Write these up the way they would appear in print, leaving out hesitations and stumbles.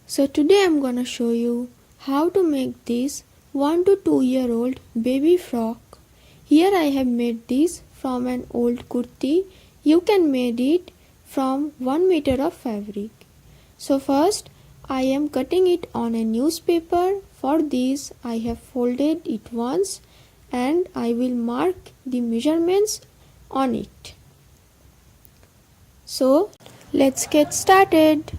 So today I'm gonna show you how to make this 1 to 2-year-old baby frock. Here I have made this from an old kurti. You can make it from 1 meter of fabric. So first I am cutting it on a newspaper. For this I have folded it once and I will mark the measurements on it. So let's get started.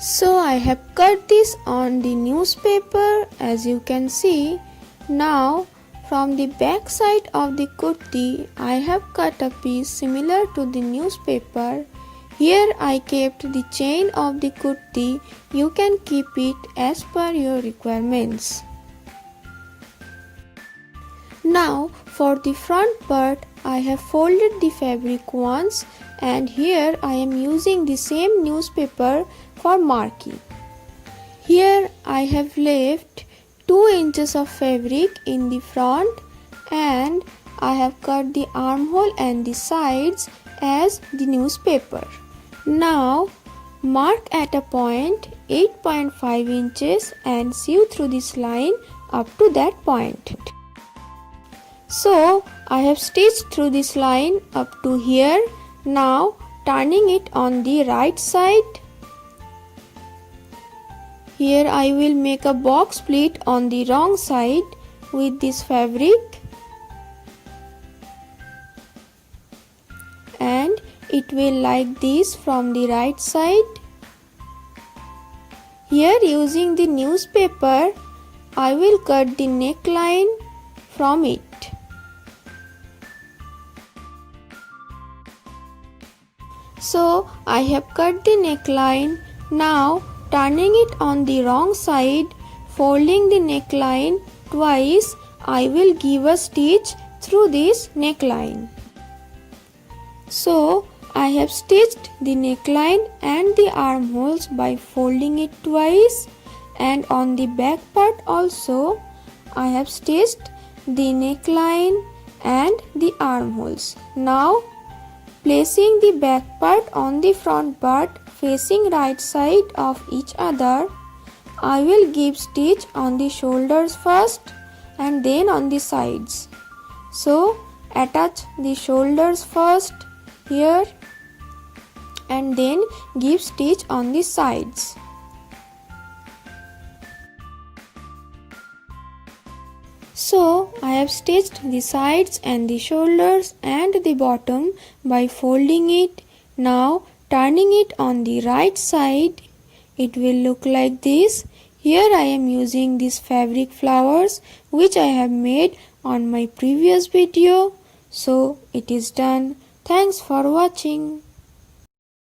So I have cut this on the newspaper, as you can see. Now from the back side of the kurti I have cut a piece similar to the newspaper. Here I kept the chain of the kurti. You can keep it as per your requirements. Now for the front part I have folded the fabric once and here I am using the same newspaper for marking. Here I have left 2 inches of fabric in the front and I have cut the armhole and the sides as the newspaper. Now mark at a point 8.5 inches and sew through this line up to that point. So I have stitched through this line up to here. Now turning it on the right side. Here I will make a box pleat on the wrong side with this fabric and it will like this from the right side. Here using the newspaper I will cut the neckline from it. So I have cut the neckline. Now turning it on the wrong side, folding the neckline twice, I will give a stitch through this neckline. So I have stitched the neckline and the armholes by folding it twice, and on the back part also I have stitched the neckline and the armholes. Now placing the back part on the front part facing right side of each other, I will give stitch on the shoulders first and then on the sides. So attach the shoulders first here and then give stitch on the sides. So I have stitched the sides and the shoulders and the bottom by folding it. Now turning it on the right side, it will look like this. Here I am using these fabric flowers which I have made on my previous video. So it is done. Thanks for watching.